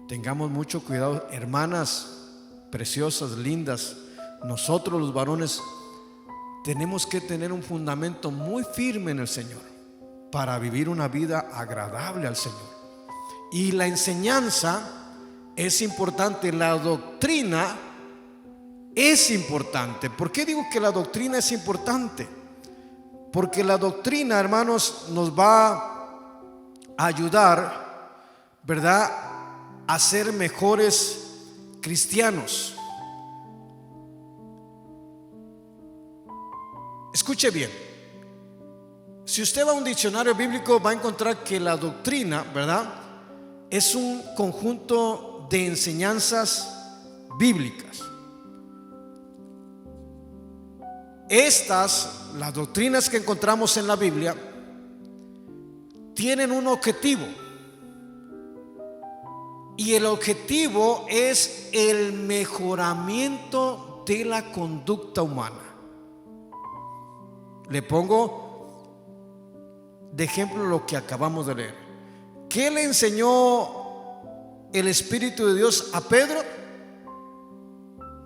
tengamos mucho cuidado, hermanas preciosas, lindas, nosotros los varones tenemos que tener un fundamento muy firme en el Señor para vivir una vida agradable al Señor. Y la enseñanza es importante, la doctrina es importante. ¿Por qué digo que la doctrina es importante? Porque la doctrina, hermanos, nos va a ayudar, ¿verdad?, a ser mejores cristianos. Escuche bien. Si usted va a un diccionario bíblico, va a encontrar que la doctrina, ¿verdad?, es un conjunto de enseñanzas bíblicas. Las doctrinas que encontramos en la Biblia tienen un objetivo, y el objetivo es el mejoramiento de la conducta humana. Le pongo de ejemplo lo que acabamos de leer. ¿Qué le enseñó el Espíritu de Dios a Pedro?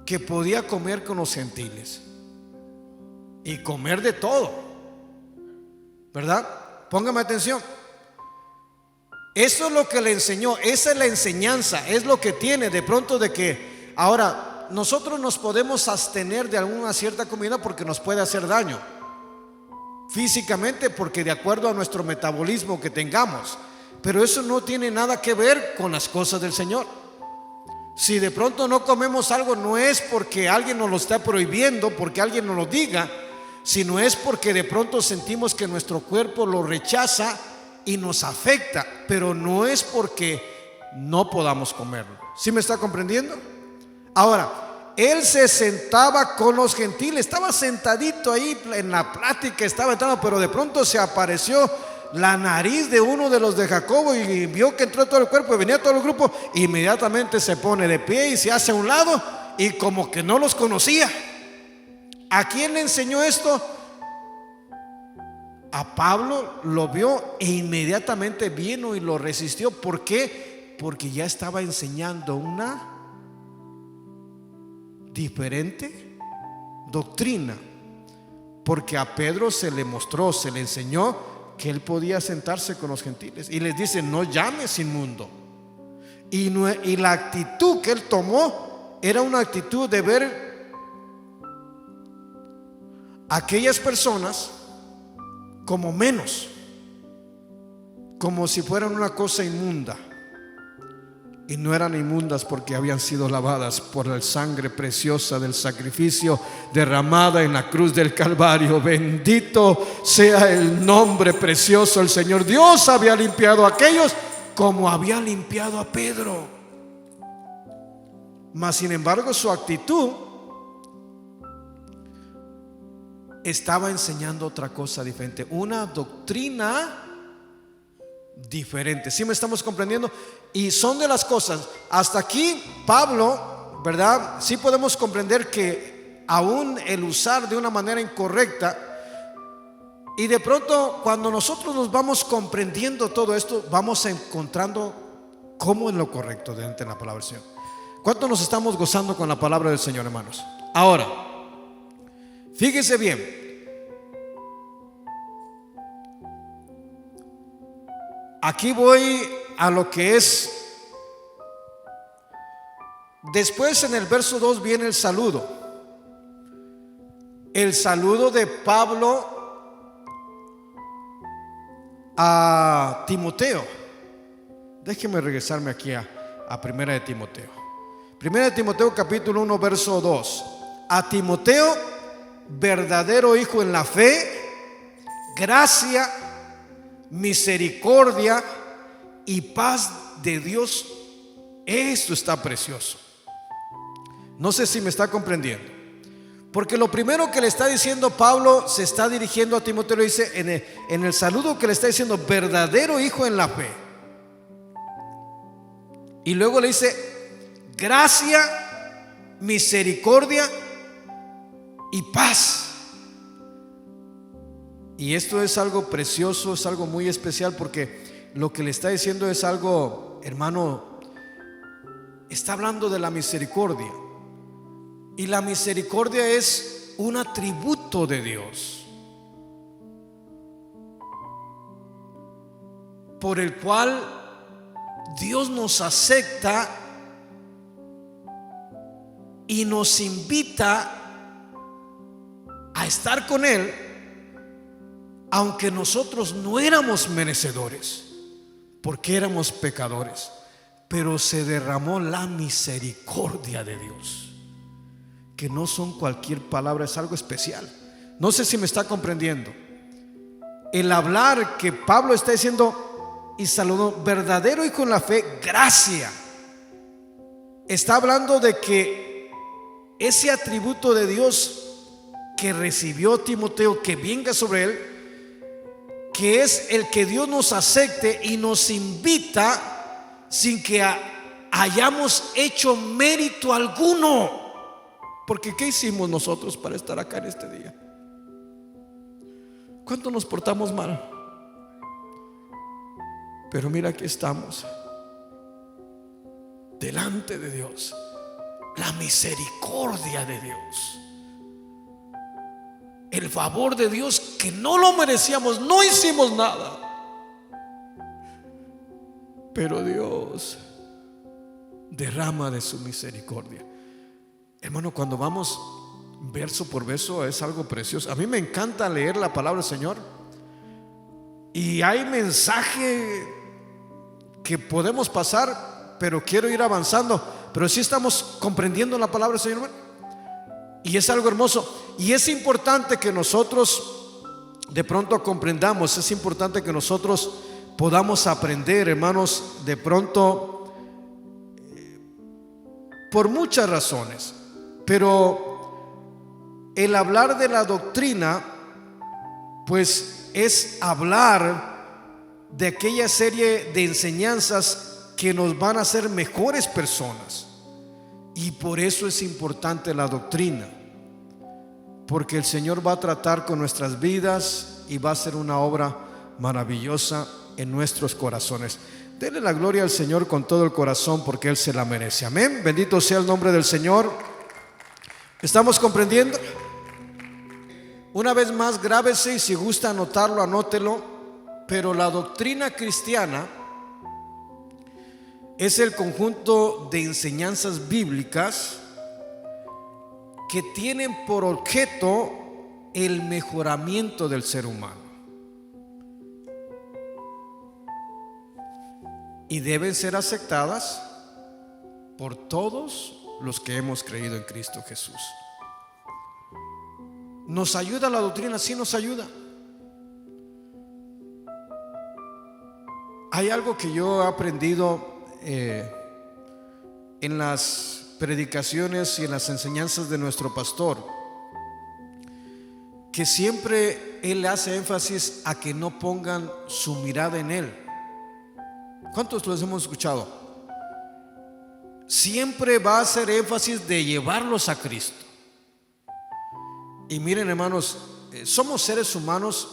que podía comer con los gentiles y comer de todo, ¿verdad? Póngame atención. Eso es lo que le enseñó, esa es la enseñanza, es lo que tiene de pronto de que ahora nosotros nos podemos abstener de alguna cierta comida porque nos puede hacer daño físicamente, porque de acuerdo a nuestro metabolismo que tengamos, pero eso no tiene nada que ver con las cosas del Señor. Si de pronto no comemos algo, no es porque alguien nos lo está prohibiendo, porque alguien nos lo diga, sino es porque de pronto sentimos que nuestro cuerpo lo rechaza y nos afecta, pero no es porque no podamos comerlo. ¿Sí me está comprendiendo? Ahora, él se sentaba con los gentiles, estaba sentadito ahí en la plática, estaba entrando, pero de pronto se apareció la nariz de uno de los de Jacobo y vio que entró todo el cuerpo y venía todo el grupo. Inmediatamente se pone de pie y se hace a un lado y como que no los conocía. ¿A quién le enseñó esto? A Pablo. Lo vio e inmediatamente vino y lo resistió. ¿Por qué? Porque ya estaba enseñando una diferente doctrina. Porque a Pedro se le mostró, se le enseñó que él podía sentarse con los gentiles y les dice: no llames inmundo. Y la actitud que él tomó era una actitud de ver a aquellas personas como menos, como si fueran una cosa inmunda. Y no eran inmundas porque habían sido lavadas por la sangre preciosa del sacrificio derramada en la cruz del Calvario. Bendito sea el nombre precioso del Señor. Dios había limpiado a aquellos como había limpiado a Pedro. Mas sin embargo su actitud estaba enseñando otra cosa diferente, una doctrina diferente. ¿Sí me estamos comprendiendo? Y son de las cosas, hasta aquí Pablo, ¿verdad? Sí podemos comprender que aún el usar de una manera incorrecta, y de pronto cuando nosotros nos vamos comprendiendo todo esto, vamos encontrando cómo es lo correcto delante de la palabra del Señor. ¿Cuánto nos estamos gozando con la palabra del Señor, hermanos? Ahora, fíjese bien. Aquí voy a lo que es. Después en el verso 2 viene el saludo. El saludo de Pablo a Timoteo. Déjeme regresarme aquí a Primera de Timoteo. Primera de Timoteo capítulo 1 verso 2. A Timoteo, verdadero hijo en la fe, gracia, misericordia y paz de Dios. Esto está precioso. No sé si me está comprendiendo, porque lo primero que le está diciendo Pablo, se está dirigiendo a Timoteo, le dice en el saludo que le está diciendo: verdadero hijo en la fe. Y luego le dice: gracia, misericordia y paz. Y esto es algo precioso, es algo muy especial, porque lo que le está diciendo es algo, hermano, está hablando de la misericordia. Y la misericordia es un atributo de Dios, por el cual Dios nos acepta y nos invita a estar con Él, aunque nosotros no éramos merecedores, porque éramos pecadores. Pero se derramó la misericordia de Dios, que no son cualquier palabra, es algo especial. No sé si me está comprendiendo. El hablar que Pablo está diciendo: y saludó, verdadero hijo en la fe, gracia. Está hablando de que ese atributo de Dios que recibió Timoteo, que venga sobre él, que es el que Dios nos acepte y nos invita sin que hayamos hecho mérito alguno. Porque ¿qué hicimos nosotros para estar acá en este día? ¿Cuánto nos portamos mal? Pero mira, aquí estamos delante de Dios, la misericordia de Dios, el favor de Dios, que no lo merecíamos, no hicimos nada, pero Dios derrama de su misericordia. Hermano, cuando vamos verso por verso es algo precioso. A mí me encanta leer la palabra del Señor, y hay mensaje que podemos pasar, pero quiero ir avanzando. Pero sí estamos comprendiendo la palabra del Señor, hermano. Y es algo hermoso. Y es importante que nosotros de pronto comprendamos. Es importante que nosotros podamos aprender, hermanos, de pronto, por muchas razones. Pero el hablar de la doctrina, pues es hablar de aquella serie de enseñanzas que nos van a hacer mejores personas. Y por eso es importante la doctrina, porque el Señor va a tratar con nuestras vidas y va a hacer una obra maravillosa en nuestros corazones. Denle la gloria al Señor con todo el corazón, porque Él se la merece. Amén. Bendito sea el nombre del Señor. ¿Estamos comprendiendo? Una vez más, grábese, y si gusta anotarlo, anótelo. Pero la doctrina cristiana es el conjunto de enseñanzas bíblicas que tienen por objeto el mejoramiento del ser humano, y deben ser aceptadas por todos los que hemos creído en Cristo Jesús. ¿Nos ayuda la doctrina? Sí, nos ayuda. Hay algo que yo he aprendido en las predicaciones y en las enseñanzas de nuestro pastor, que siempre él hace énfasis a que no pongan su mirada en él. ¿Cuántos los hemos escuchado? Siempre va a hacer énfasis de llevarlos a Cristo. Y miren, hermanos, somos seres humanos,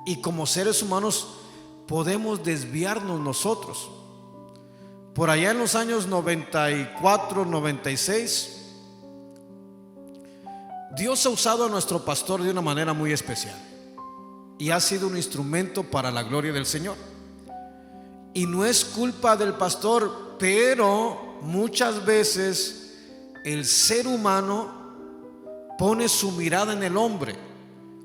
y como seres humanos podemos desviarnos nosotros. Por allá en los años 94, 96, Dios ha usado a nuestro pastor de una manera muy especial, y ha sido un instrumento para la gloria del Señor. Y no es culpa del pastor, pero muchas veces el ser humano pone su mirada en el hombre,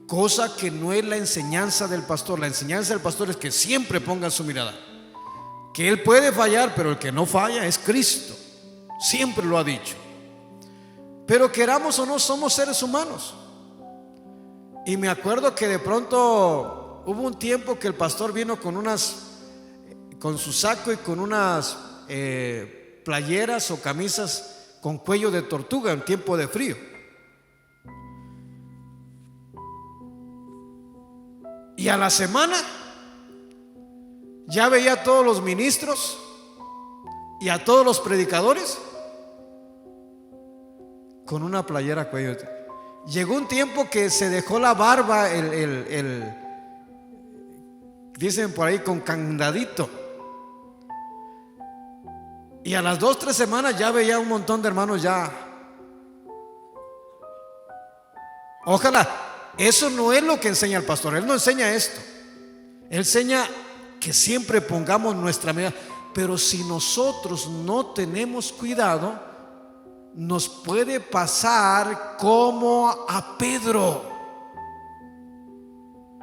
cosa que no es la enseñanza del pastor. La enseñanza del pastor es que siempre pongan su mirada, que él puede fallar, pero el que no falla es Cristo. Siempre lo ha dicho. Pero queramos o no, somos seres humanos. Y me acuerdo que de pronto hubo un tiempo que el pastor vino con su saco y con unas playeras o camisas con cuello de tortuga en tiempo de frío. Y a la semana ya veía a todos los ministros y a todos los predicadores con una playera a cuello. Llegó un tiempo que se dejó la barba, dicen por ahí, con candadito. Y a las 2, 3 semanas ya veía un montón de hermanos ya. Ojalá. Eso no es lo que enseña el pastor. Él no enseña esto. Él enseña que siempre pongamos nuestra mirada. Pero si nosotros no tenemos cuidado, nos puede pasar como a Pedro.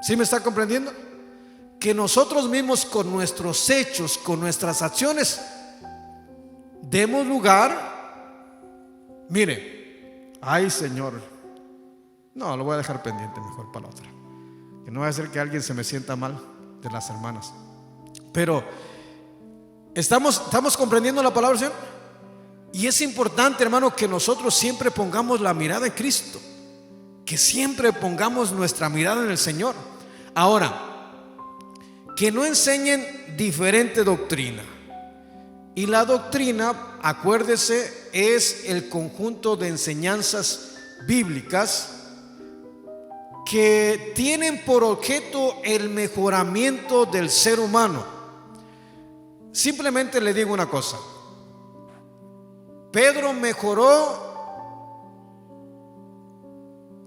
¿Sí me está comprendiendo? Que nosotros mismos, con nuestros hechos, con nuestras acciones, demos lugar. Mire, ay, Señor, no, lo voy a dejar pendiente mejor para la otra, que no va a hacer que alguien se me sienta mal de las hermanas. Pero estamos comprendiendo la palabra del Señor. Y es importante, hermano, que nosotros siempre pongamos la mirada en Cristo, que siempre pongamos nuestra mirada en el Señor. Ahora, que no enseñen diferente doctrina. Y la doctrina, acuérdese, es el conjunto de enseñanzas bíblicas que tienen por objeto el mejoramiento del ser humano. Simplemente le digo una cosa: Pedro mejoró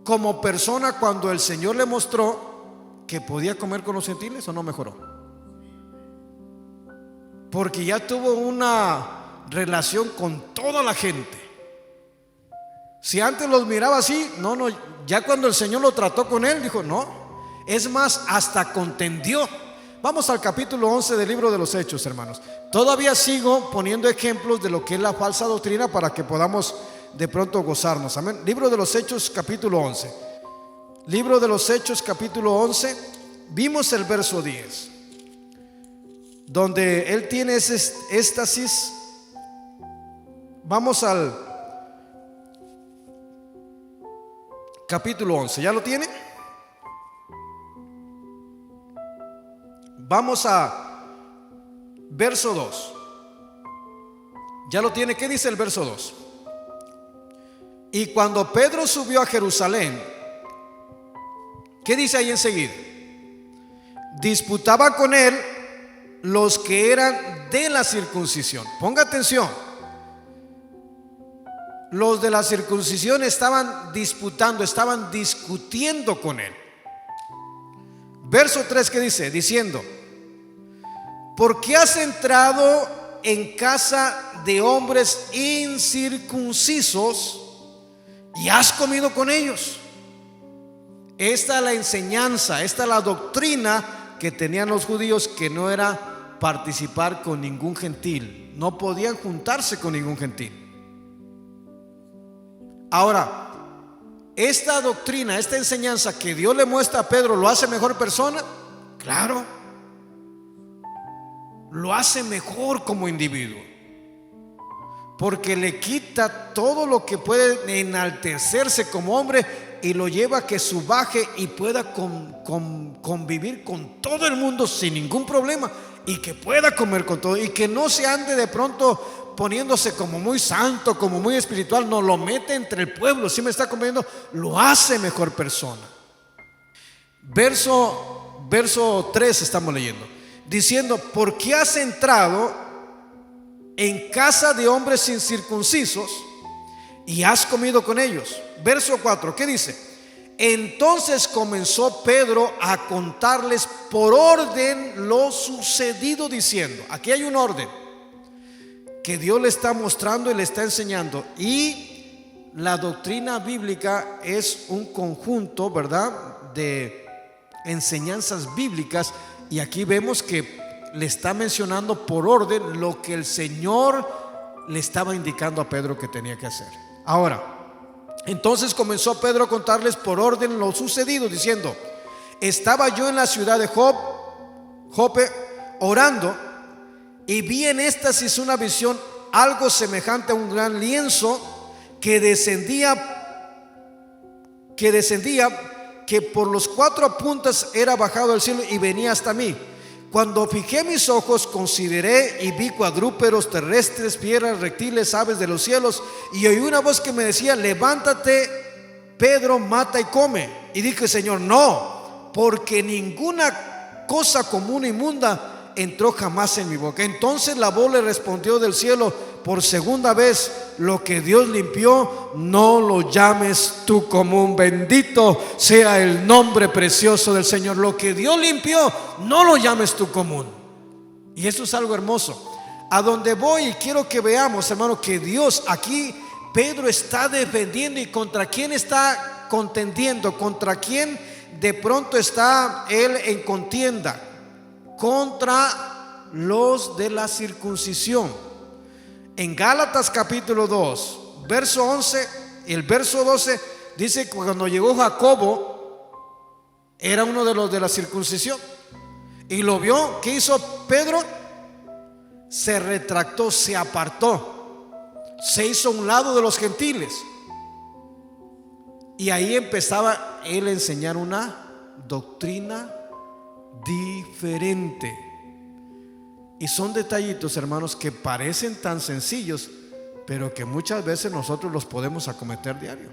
como persona cuando el Señor le mostró que podía comer con los gentiles, ¿o no mejoró? Porque ya tuvo una relación con toda la gente. Si antes los miraba así, no, ya cuando el Señor lo trató con él, dijo no. Es más, hasta contendió. Vamos al capítulo 11 del libro de los Hechos, hermanos. Todavía sigo poniendo ejemplos de lo que es la falsa doctrina para que podamos de pronto gozarnos. Amén. Libro de los Hechos, capítulo 11. Libro de los Hechos, capítulo 11. Vimos el verso 10, donde él tiene ese éxtasis. Vamos al capítulo 11. ¿Ya lo tiene? Vamos a verso 2. ¿Ya lo tiene? ¿Qué dice el verso 2? Y cuando Pedro subió a Jerusalén, ¿qué dice ahí enseguida? Disputaba con él los que eran de la circuncisión. Ponga atención. Los de la circuncisión estaban disputando, estaban discutiendo con él. Verso 3, ¿qué dice? Diciendo: ¿por qué has entrado en casa de hombres incircuncisos y has comido con ellos? Esta es la enseñanza, esta es la doctrina que tenían los judíos, que no era participar con ningún gentil. No podían juntarse con ningún gentil. Ahora, esta doctrina, esta enseñanza que Dios le muestra a Pedro, ¿lo hace mejor persona? Claro, lo hace mejor como individuo, porque le quita todo lo que puede enaltecerse como hombre y lo lleva a que subaje y pueda convivir con todo el mundo sin ningún problema, y que pueda comer con todo, y que no se ande de pronto poniéndose como muy santo, como muy espiritual. No, lo mete entre el pueblo. Si me está comprendiendo, lo hace mejor persona. Verso 3 estamos leyendo, diciendo: ¿por qué has entrado en casa de hombres incircuncisos y has comido con ellos? Verso 4, ¿qué dice? Entonces comenzó Pedro a contarles por orden lo sucedido, diciendo, aquí hay un orden que Dios le está mostrando y le está enseñando. Y la doctrina bíblica es un conjunto, ¿verdad?, de enseñanzas bíblicas. Y aquí vemos que le está mencionando por orden lo que el Señor le estaba indicando a Pedro que tenía que hacer. Ahora, entonces comenzó Pedro a contarles por orden lo sucedido, diciendo: estaba yo en la ciudad de Jope orando, y vi en éxtasis una visión, algo semejante a un gran lienzo que descendía, que por los 4 puntas era bajado del cielo y venía hasta mí. Cuando fijé mis ojos, consideré y vi cuadrúpedos terrestres, piedras, reptiles, aves de los cielos, y oí una voz que me decía: levántate, Pedro, mata y come. Y dije: Señor, no, porque ninguna cosa común e inmunda entró jamás en mi boca. Entonces la voz le respondió del cielo por segunda vez: lo que Dios limpió, no lo llames tú común. Bendito sea el nombre precioso del Señor. Lo que Dios limpió, no lo llames tú común. Y eso es algo hermoso. A donde voy, y quiero que veamos, hermano, que Dios aquí, Pedro está defendiendo. ¿Y contra quién está contendiendo? ¿Contra quién de pronto está él en contienda? Contra los de la circuncisión. En Gálatas capítulo 2, verso 11, el verso 12 dice que cuando llegó Jacobo, era uno de los de la circuncisión, y lo vio. ¿Qué hizo Pedro? Se retractó, se apartó, se hizo a un lado de los gentiles, y ahí empezaba él a enseñar una doctrina diferente. Y son detallitos, hermanos, que parecen tan sencillos, pero que muchas veces nosotros los podemos acometer diario,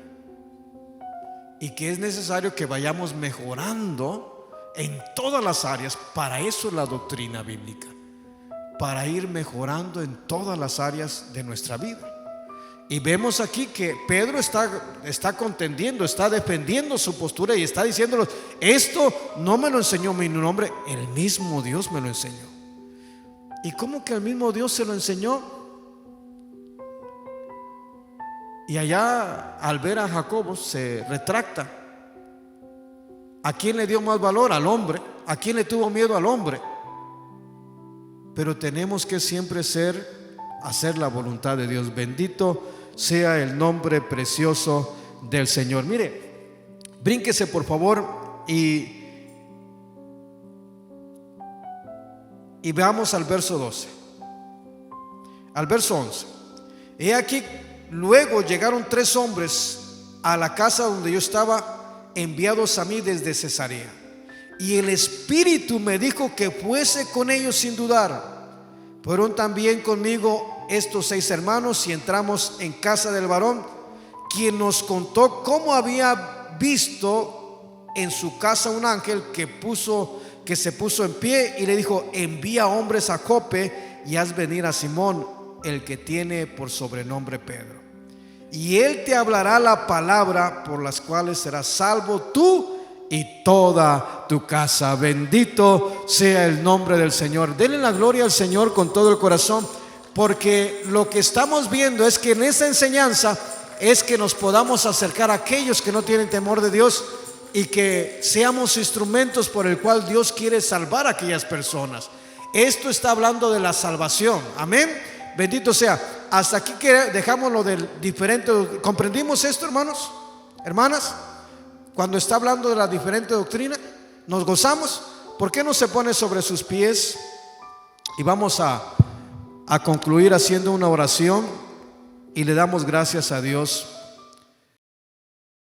y que es necesario que vayamos mejorando en todas las áreas. Para eso es la doctrina bíblica, para ir mejorando en todas las áreas de nuestra vida. Y vemos aquí que Pedro está contendiendo, está defendiendo su postura y está diciéndolos: esto no me lo enseñó mi nombre, el mismo Dios me lo enseñó. ¿Y cómo que el mismo Dios se lo enseñó? Y allá, al ver a Jacobo, se retracta. ¿A quién le dio más valor? Al hombre. ¿A quién le tuvo miedo? Al hombre. Pero tenemos que siempre hacer la voluntad de Dios. Bendito sea el nombre precioso del Señor. Mire, brínquese por favor y veamos al verso 12, al verso 11. He aquí, luego llegaron 3 hombres a la casa donde yo estaba, enviados a mí desde Cesarea, y el Espíritu me dijo que fuese con ellos sin dudar. Fueron también conmigo estos 6 hermanos y entramos en casa del varón, quien nos contó cómo había visto en su casa un ángel que se puso en pie y le dijo: envía hombres a Jope y haz venir a Simón, el que tiene por sobrenombre Pedro, y él te hablará la palabra por las cuales serás salvo tú y toda tu casa. Bendito sea el nombre del Señor. Denle la gloria al Señor con todo el corazón, porque lo que estamos viendo es que en esta enseñanza es que nos podamos acercar a aquellos que no tienen temor de Dios y que seamos instrumentos por el cual Dios quiere salvar a aquellas personas. Esto está hablando de la salvación. Amén. Bendito sea. Hasta aquí que dejamos lo del diferente. ¿Comprendimos esto, hermanos? Hermanas, cuando está hablando de la diferente doctrina, ¿nos gozamos? ¿Por qué no se pone sobre sus pies? Y vamos a concluir haciendo una oración y le damos gracias a Dios